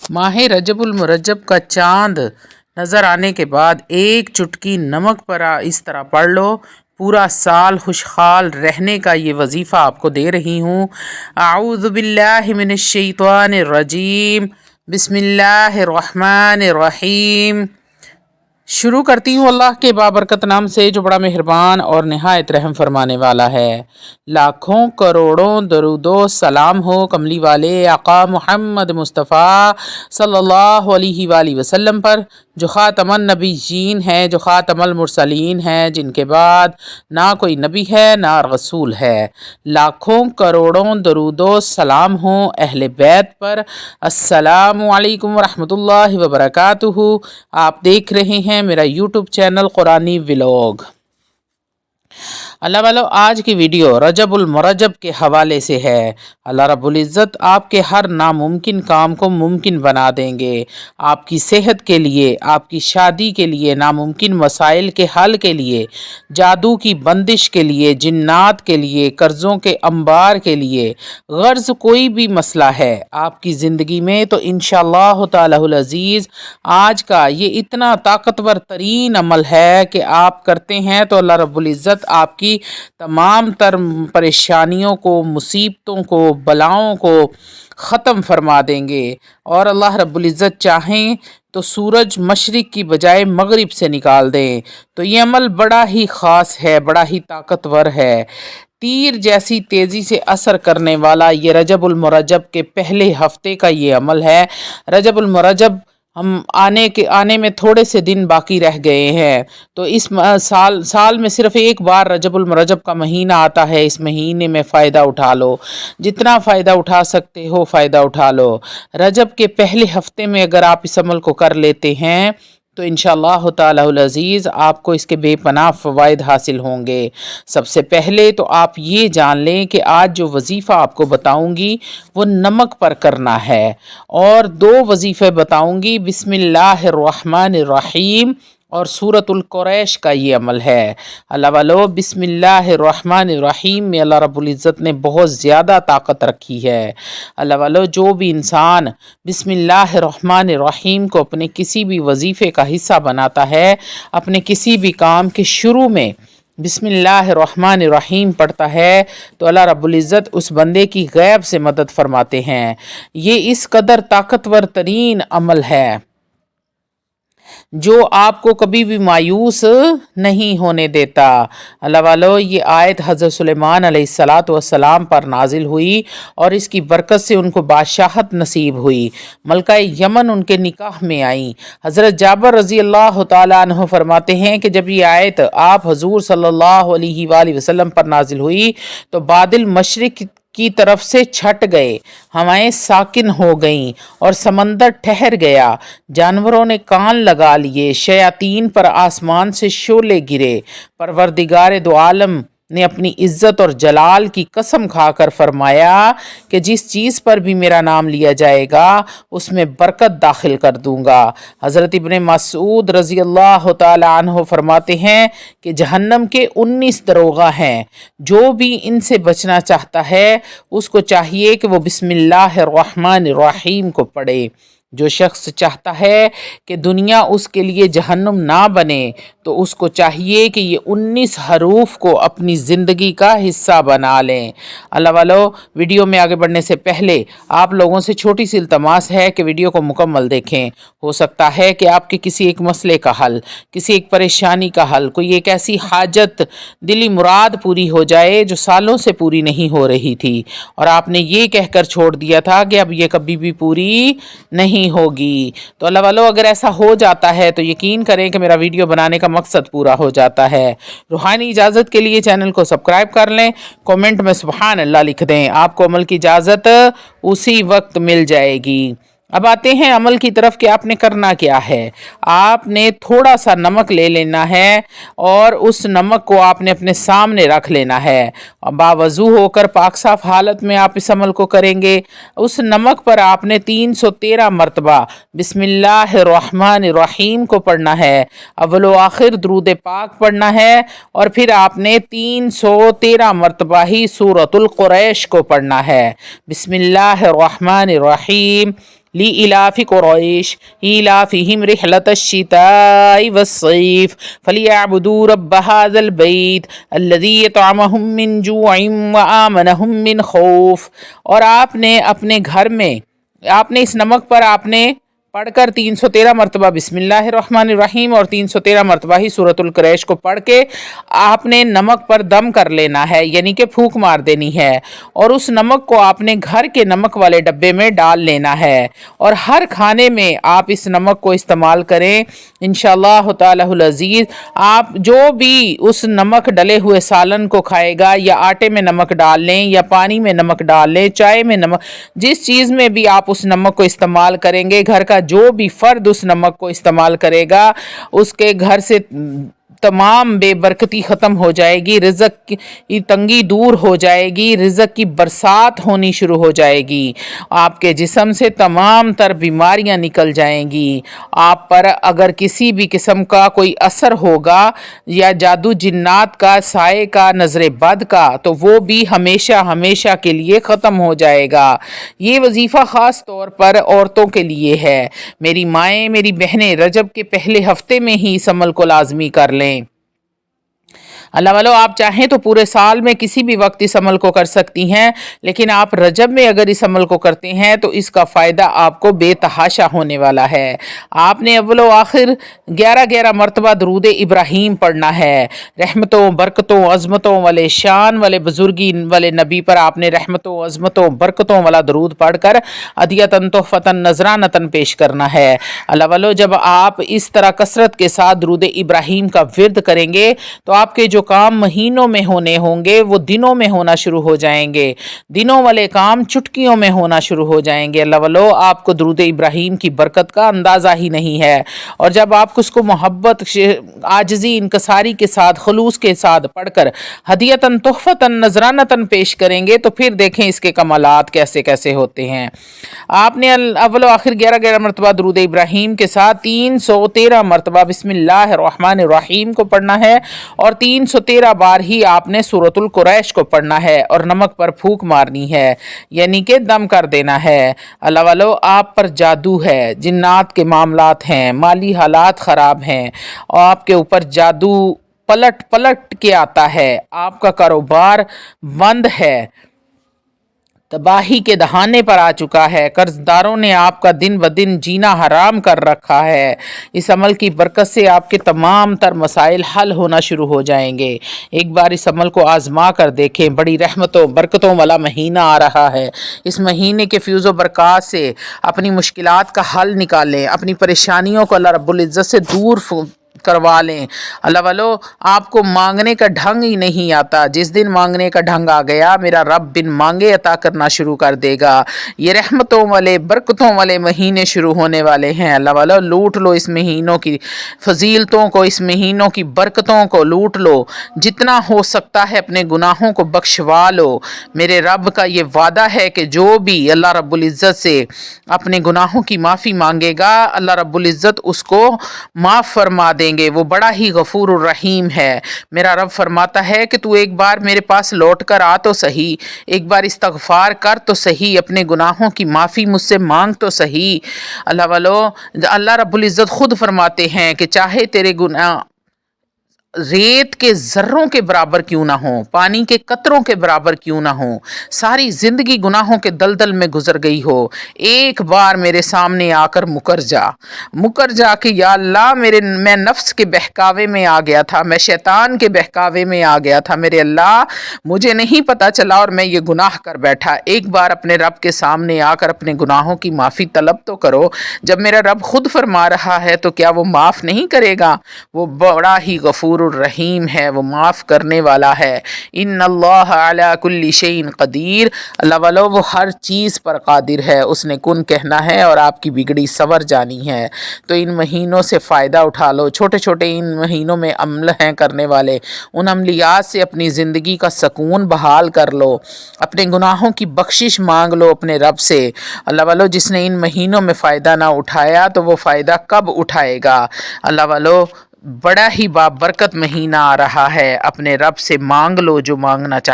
ماہ رجب المرجب کا چاند نظر آنے کے بعد ایک چٹکی نمک پر اس طرح پڑھ لو، پورا سال خوشحال رہنے کا یہ وظیفہ آپ کو دے رہی ہوں۔ اعوذ باللہ من الشیطان الرجیم، بسم اللہ الرحمن الرحیم۔ شروع کرتی ہوں اللہ کے بابرکت نام سے جو بڑا مہربان اور نہایت رحم فرمانے والا ہے۔ لاکھوں کروڑوں درود و سلام ہو کملی والے آقا محمد مصطفیٰ صلی اللہ علیہ وآلہ وسلم پر، جو خاتم النبیین ہے، جو خاتم المرسلین ہے، جن کے بعد نہ کوئی نبی ہے نہ رسول ہے۔ لاکھوں کروڑوں درود و سلام ہوں اہل بیت پر۔ السلام علیکم ورحمۃ اللہ وبرکاتہ۔ آپ دیکھ رہے ہیں میرا یوٹیوب چینل قرآنی ولاگ۔ اللہ والو، آج کی ویڈیو رجب المرجب کے حوالے سے ہے۔ اللہ رب العزت آپ کے ہر ناممکن کام کو ممکن بنا دیں گے۔ آپ کی صحت کے لیے، آپ کی شادی کے لیے، ناممکن مسائل کے حل کے لیے، جادو کی بندش کے لیے، جنات کے لیے، قرضوں کے انبار کے لیے، غرض کوئی بھی مسئلہ ہے آپ کی زندگی میں تو انشاءاللہ تعالی العزیز آج کا یہ اتنا طاقتور ترین عمل ہے کہ آپ کرتے ہیں تو اللہ رب العزت آپ کی تمام تر پریشانیوں کو، مصیبتوں کو، بلاؤں کو ختم فرما دیں گے۔ اور اللہ رب العزت چاہیں تو سورج مشرق کی بجائے مغرب سے نکال دیں۔ تو یہ عمل بڑا ہی خاص ہے، بڑا ہی طاقتور ہے، تیر جیسی تیزی سے اثر کرنے والا۔ یہ رجب المرجب کے پہلے ہفتے کا یہ عمل ہے۔ رجب المرجب ہم آنے میں تھوڑے سے دن باقی رہ گئے ہیں، تو اس سال میں صرف ایک بار رجب المرجب کا مہینہ آتا ہے۔ اس مہینے میں فائدہ اٹھا لو، جتنا فائدہ اٹھا سکتے ہو فائدہ اٹھا لو۔ رجب کے پہلے ہفتے میں اگر آپ اس عمل کو کر لیتے ہیں تو انشاءاللہ تعالی العزیز آپ کو اس کے بے پناہ فوائد حاصل ہوں گے۔ سب سے پہلے تو آپ یہ جان لیں کہ آج جو وظیفہ آپ کو بتاؤں گی وہ نمک پر کرنا ہے، اور 2 وظیفے بتاؤں گی، بسم اللہ الرحمن الرحیم اور سورۃ القریش کا یہ عمل ہے۔ اللہ والو، بسم اللہ الرحمن الرحیم میں اللہ رب العزت نے بہت زیادہ طاقت رکھی ہے۔ اللہ والو، جو بھی انسان بسم اللہ الرحمن الرحیم کو اپنے کسی بھی وظیفے کا حصہ بناتا ہے، اپنے کسی بھی کام کے شروع میں بسم اللہ الرحمن الرحیم پڑھتا ہے تو اللہ رب العزت اس بندے کی غیب سے مدد فرماتے ہیں۔ یہ اس قدر طاقتور ترین عمل ہے جو آپ کو کبھی بھی مایوس نہیں ہونے دیتا۔ اللہ والو، یہ آیت حضرت سلیمان علیہ السلام پر نازل ہوئی اور اس کی برکت سے ان کو بادشاہت نصیب ہوئی۔ ملکہ یمن ان کے نکاح میں آئیں۔ حضرت جابر رضی اللہ تعالیٰ عنہ فرماتے ہیں کہ جب یہ آیت آپ حضور صلی اللہ علیہ وآلہ وسلم پر نازل ہوئی تو بادل مشرق کی طرف سے چھٹ گئے، ہوائیں ساکن ہو گئیں اور سمندر ٹھہر گیا، جانوروں نے کان لگا لیے، شیاطین پر آسمان سے شعلے گرے۔ پروردگار دو عالم نے اپنی عزت اور جلال کی قسم کھا کر فرمایا کہ جس چیز پر بھی میرا نام لیا جائے گا اس میں برکت داخل کر دوں گا۔ حضرت ابن مسعود رضی اللہ تعالی عنہ فرماتے ہیں کہ جہنم کے 19 دروغہ ہیں، جو بھی ان سے بچنا چاہتا ہے اس کو چاہیے کہ وہ بسم اللہ الرحمن الرحیم کو پڑھے۔ جو شخص چاہتا ہے کہ دنیا اس کے لیے جہنم نہ بنے تو اس کو چاہیے کہ یہ 19 حروف کو اپنی زندگی کا حصہ بنا لیں۔ اللہ والو، ویڈیو میں آگے بڑھنے سے پہلے آپ لوگوں سے چھوٹی سی التماس ہے کہ ویڈیو کو مکمل دیکھیں۔ ہو سکتا ہے کہ آپ کے کسی ایک مسئلے کا حل، کسی ایک پریشانی کا حل، کوئی ایک ایسی حاجت، دلی مراد پوری ہو جائے جو سالوں سے پوری نہیں ہو رہی تھی اور آپ نے یہ کہہ کر چھوڑ دیا تھا کہ اب یہ کبھی بھی پوری نہیں ہوگی۔ تو اللہ والو، اگر ایسا ہو جاتا ہے تو یقین کریں کہ میرا ویڈیو بنانے کا مقصد پورا ہو جاتا ہے۔ روحانی اجازت کے لیے چینل کو سبسکرائب کر لیں، کومنٹ میں سبحان اللہ لکھ دیں، آپ کو عمل کی اجازت اسی وقت مل جائے گی۔ اب آتے ہیں عمل کی طرف کہ آپ نے کرنا کیا ہے۔ آپ نے تھوڑا سا نمک لے لینا ہے اور اس نمک کو آپ نے اپنے سامنے رکھ لینا ہے۔ باوضو ہو کر پاک صاف حالت میں آپ اس عمل کو کریں گے۔ اس نمک پر آپ نے 313 مرتبہ بسم اللہ الرحمن الرحیم کو پڑھنا ہے، اول و آخر درود پاک پڑھنا ہے، اور پھر آپ نے 313 مرتبہ ہی سورۃ القریش کو پڑھنا ہے۔ بسم اللہ الرحمن الرحیم لإلاف قريش إيلافهم رحلة الشتاء والصيف فليعبدوا رب هذا البيت الذي يطعمهم من جوع وآمنهم من خوف۔ اور آپ نے اپنے گھر میں اس نمک پر آپ نے پڑھ کر 313 مرتبہ بسم اللہ الرحمن الرحیم اور 313 مرتبہ ہی سورۃ القریش کو پڑھ کے آپ نے نمک پر دم کر لینا ہے، یعنی کہ پھونک مار دینی ہے، اور اس نمک کو آپ نے گھر کے نمک والے ڈبے میں ڈال لینا ہے، اور ہر کھانے میں آپ اس نمک کو استعمال کریں انشاءاللہ تعالی العزیز۔ آپ جو بھی اس نمک ڈلے ہوئے سالن کو کھائے گا، یا آٹے میں نمک ڈال لیں یا پانی میں نمک ڈال لیں، چائے میں نمک، جس چیز میں بھی آپ اس نمک کو استعمال کریں گے، گھر کا جو بھی فرد اس نمک کو استعمال کرے گا اس کے گھر سے تمام بے برکتی ختم ہو جائے گی، رزق کی تنگی دور ہو جائے گی، رزق کی برسات ہونی شروع ہو جائے گی، آپ کے جسم سے تمام تر بیماریاں نکل جائیں گی۔ آپ پر اگر کسی بھی قسم کا کوئی اثر ہوگا یا جادو جنات کا، سائے کا، نظر بد کا، تو وہ بھی ہمیشہ ہمیشہ کے لیے ختم ہو جائے گا۔ یہ وظیفہ خاص طور پر عورتوں کے لیے ہے۔ میری مائیں، میری بہنیں، رجب کے پہلے ہفتے میں ہی اس عمل کو لازمی کر لیں۔ اللہ والو، آپ چاہیں تو پورے سال میں کسی بھی وقت اس عمل کو کر سکتی ہیں، لیکن آپ رجب میں اگر اس عمل کو کرتے ہیں تو اس کا فائدہ آپ کو بے تحاشا ہونے والا ہے۔ آپ نے اول و آخر 11 مرتبہ درود ابراہیم پڑھنا ہے۔ رحمتوں، برکتوں، عظمتوں والے، شان والے، بزرگی والے نبی پر آپ نے رحمتوں، عظمتوں، برکتوں والا درود پڑھ کر ہدیۃً تحفۃً نذرانۃً پیش کرنا ہے۔ اللہ والو، جب آپ اس طرح کثرت کے ساتھ درود ابراہیم کا ورد کریں گے تو آپ کے جو کام مہینوں میں ہونے ہوں گے وہ دنوں میں ہونا شروع ہو جائیں گے، دنوں والے کام چٹکیوں میں ہونا شروع ہو جائیں گے۔ اللہ والو، آپ کو درود ابراہیم کی برکت کا اندازہ ہی نہیں ہے، اور جب آپ اس کو محبت، عاجزی، انکساری کے ساتھ، خلوص کے ساتھ پڑھ کر ہدیۃً تحفۃً نذرانۃً پیش کریں گے تو پھر دیکھیں اس کے کمالات کیسے کیسے ہوتے ہیں۔ آپ نے اول و آخر 11 مرتبہ درود ابراہیم کے ساتھ 313 مرتبہ بسم اللہ الرحمن الرحیم کو پڑھنا ہے، اور 313 بار ہی آپ نے سورۃ القریش کو پڑھنا ہے اور نمک پر پھونک مارنی ہے، یعنی کہ دم کر دینا ہے۔ اللہ والو، آپ پر جادو ہے، جنات کے معاملات ہیں، مالی حالات خراب ہیں، اور آپ کے اوپر جادو پلٹ پلٹ کے آتا ہے، آپ کا کاروبار بند ہے، تباہی کے دہانے پر آ چکا ہے، قرض داروں نے آپ کا دن بدن جینا حرام کر رکھا ہے۔ اس عمل کی برکت سے آپ کے تمام تر مسائل حل ہونا شروع ہو جائیں گے۔ ایک بار اس عمل کو آزما کر دیکھیں، بڑی رحمتوں برکتوں والا مہینہ آ رہا ہے۔ اس مہینے کے فیوز و برکات سے اپنی مشکلات کا حل نکالیں، اپنی پریشانیوں کو اللہ رب العزت سے دور کروا لیں۔ اللہ والو، آپ کو مانگنے کا ڈھنگ ہی نہیں آتا، جس دن مانگنے کا ڈھنگ آ گیا میرا رب بن مانگے عطا کرنا شروع کر دے گا۔ یہ رحمتوں والے، برکتوں والے مہینے شروع ہونے والے ہیں۔ اللہ والو، لوٹ لو اس مہینوں کی فضیلتوں کو، اس مہینوں کی برکتوں کو لوٹ لو، جتنا ہو سکتا ہے اپنے گناہوں کو بخشوا لو۔ میرے رب کا یہ وعدہ ہے کہ جو بھی اللہ رب العزت سے اپنے گناہوں کی معافی مانگے گا، اللہ رب العزت اس کو معاف فرما دیں گے۔ وہ بڑا ہی غفور الرحیم ہے۔ میرا رب فرماتا ہے کہ تو ایک بار میرے پاس لوٹ کر آ تو صحیح، ایک بار استغفار کر تو صحیح، اپنے گناہوں کی معافی مجھ سے مانگ تو صحیح۔ اللہ والو، اللہ رب العزت خود فرماتے ہیں کہ چاہے تیرے گناہ ریت کے ذروں کے برابر کیوں نہ ہوں، پانی کے قطروں کے برابر کیوں نہ ہوں، ساری زندگی گناہوں کے دلدل میں گزر گئی ہو، ایک بار میرے سامنے آ کر مکر جا کہ یا اللہ میں نفس کے بہکاوے میں آ گیا تھا، میں شیطان کے بہکاوے میں آ گیا تھا، میرے اللہ مجھے نہیں پتا چلا اور میں یہ گناہ کر بیٹھا۔ ایک بار اپنے رب کے سامنے آ کر اپنے گناہوں کی معافی طلب تو کرو۔ جب میرا رب خود فرما رہا ہے تو کیا وہ معاف نہیں کرے گا؟ وہ بڑا ہی غفور الرحیم ہے، وہ معاف کرنے والا ہے۔ ان اللہ علی کل شیء قدیر، اللہ والو، وہ ہر چیز پر قادر ہے، اس نے کن کہنا ہے اور آپ کی بگڑی سور جانی ہے۔ تو ان مہینوں سے فائدہ اٹھا لو، چھوٹے چھوٹے ان مہینوں میں عمل ہیں کرنے والے، ان عملیات سے اپنی زندگی کا سکون بحال کر لو، اپنے گناہوں کی بخشش مانگ لو اپنے رب سے۔ اللہ والو، جس نے ان مہینوں میں فائدہ نہ اٹھایا تو وہ فائدہ کب اٹھائے گا؟ اللہ والو، بڑا ہی بابرکت مہینہ آ رہا ہے، اپنے رب سے مانگ لو جو مانگنا چاہتے